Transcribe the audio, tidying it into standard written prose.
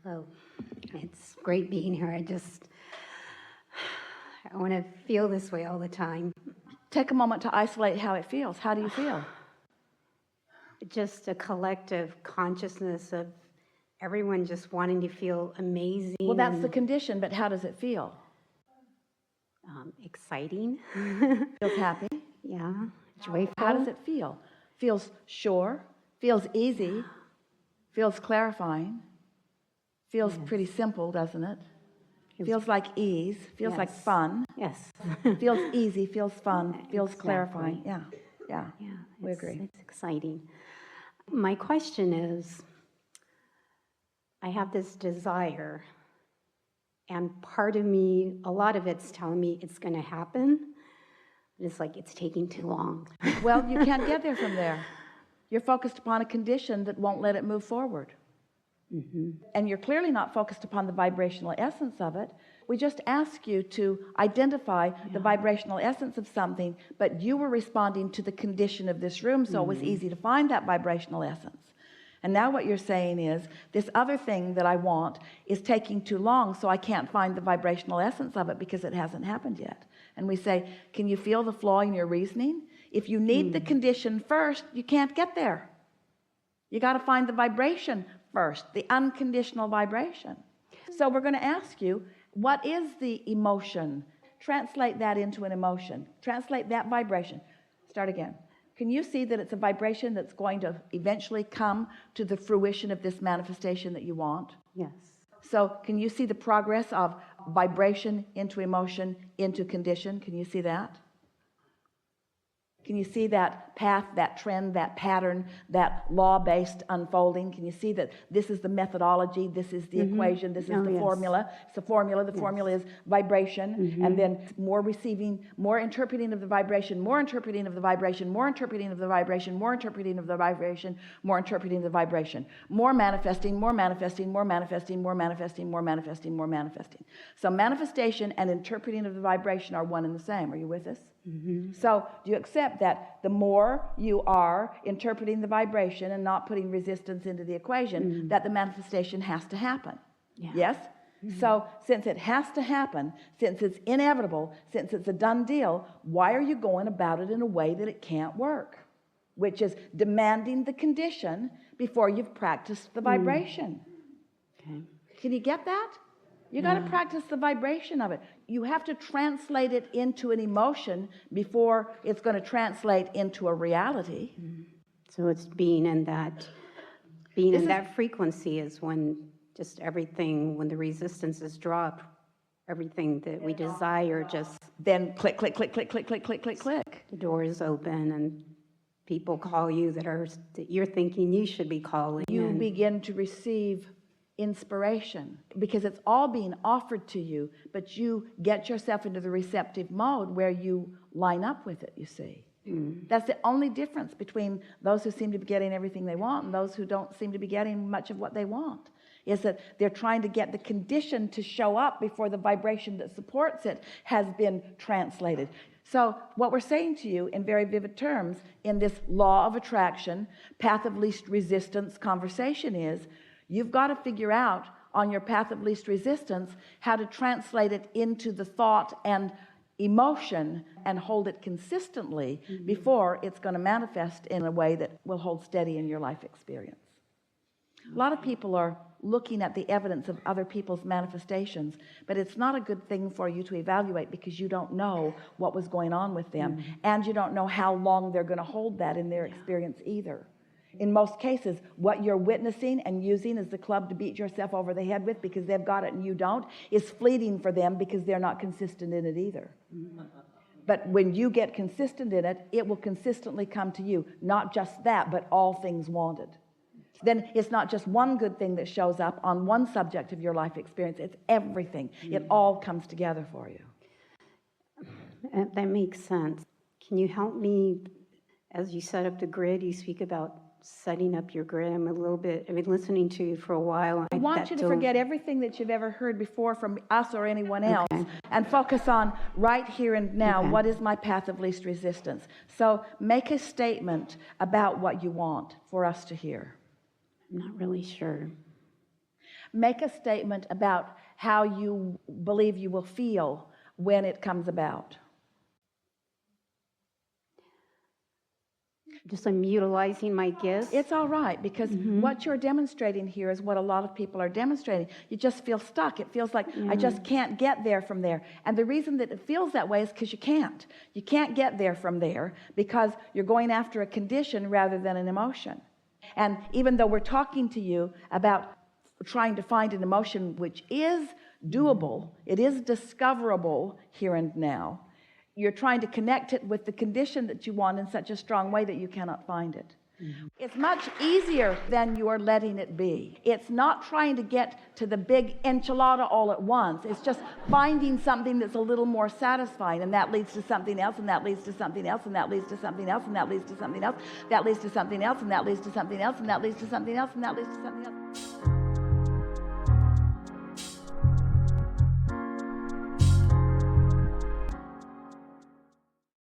Hello. It's great being here. I want to feel this way all the time. Take a moment to isolate how it feels. How do you feel? Just a collective consciousness of everyone just wanting to feel amazing. Well, that's the condition, but how does it feel? Exciting. Feels happy? Yeah. Joyful. How does it feel? Feels sure, feels easy, feels clarifying, feels pretty simple, doesn't it? Feels like ease, feels like fun. Yes. Feels easy, feels fun, feels Exactly. clarifying. Yeah, we agree. It's exciting. My question is, I have this desire, and part of me, a lot of it's telling me it's going to happen, but it's like it's taking too long. Well, you can't get there from there. You're focused upon a condition that won't let it move forward. And you're clearly not focused upon the vibrational essence of it. We just ask you to identify the vibrational essence of something, but you were responding to the condition of this room, so it was easy to find that vibrational essence. And now what you're saying is, this other thing that I want is taking too long, so I can't find the vibrational essence of it because it hasn't happened yet. And we say, can you feel the flaw in your reasoning? If you need the condition first, you can't get there. You got to find the vibration first, the unconditional vibration. So we're going to ask you, what is the emotion? Translate that into an emotion. Translate that vibration. Start again. Can you see that it's a vibration that's going to eventually come to the fruition of this manifestation that you want? Yes. So can you see the progress of vibration into emotion into condition? Can you see that? Can you see that path, that trend, that pattern, that law-based unfolding? Can you see that this is the methodology, this is the equation, this is the formula? It's the formula. The formula is vibration, and then more receiving, more interpreting of the vibration, more interpreting of the vibration, more interpreting of the vibration, more interpreting of the vibration, more interpreting of the vibration, more manifesting, more manifesting, more manifesting, more manifesting, more manifesting, more manifesting. So manifestation and interpreting of the vibration are one and the same. Are you with us? So do you accept that the more you are interpreting the vibration and not putting resistance into the equation, that the manifestation has to happen? Yes? So since it has to happen, since it's inevitable, since it's a done deal, why are you going about it in a way that it can't work? Which is demanding the condition before you've practiced the vibration. Can you get that? You got to practice the vibration of it. You have to translate it into an emotion before it's going to translate into a reality. So it's being in that frequency is when just everything, when the resistance is dropped, everything that we desire just then click, click, click, click, click, click, click, click, click. the door is open and people call you that you're thinking you should be calling. You begin to receive inspiration because it's all being offered to you, but you get yourself into the receptive mode where you line up with it, you see. That's the only difference between those who seem to be getting everything they want and those who don't seem to be getting much of what they want, is that they're trying to get the condition to show up before the vibration that supports it has been translated. So what we're saying to you in very vivid terms in this law of attraction, path of least resistance conversation is, you've got to figure out on your path of least resistance how to translate it into the thought and emotion and hold it consistently before it's going to manifest in a way that will hold steady in your life experience. A lot of people are looking at the evidence of other people's manifestations, but it's not a good thing for you to evaluate because you don't know what was going on with them, and you don't know how long they're going to hold that in their experience either. In most cases, what you're witnessing and using as the club to beat yourself over the head with because they've got it and you don't is fleeting for them because they're not consistent in it either. But when you get consistent in it, it will consistently come to you. Not just that, but all things wanted. Then it's not just one good thing that shows up on one subject of your life experience. It's everything. It all comes together for you. That makes sense. Can you help me, as you set up the grid, you speak about setting up your grid. I've been listening to you for a while. I want you to forget everything that you've ever heard before from us or anyone else and focus on right here and now. What is my path of least resistance? So make a statement about what you want for us to hear. I'm not really sure. Make a statement about how you believe you will feel when it comes about. Just I'm utilizing my gifts. It's all right, because what you're demonstrating here is what a lot of people are demonstrating. You just feel stuck. It feels like, I just can't get there from there. And the reason that it feels that way is because you can't. You can't get there from there because you're going after a condition rather than an emotion. And even though we're talking to you about trying to find an emotion which is doable, it is discoverable here and now, you're trying to connect it with the condition that you want in such a strong way that you cannot find it. It's much easier than you are letting it be. It's not trying to get to the big enchilada all at once. It's just finding something that's a little more satisfying, and that leads to something else, and that leads to something else, and that leads to something else, and that leads to something else, that leads to something else, and that leads to something else, and that leads to something else, and that leads to something else, and that leads to something else.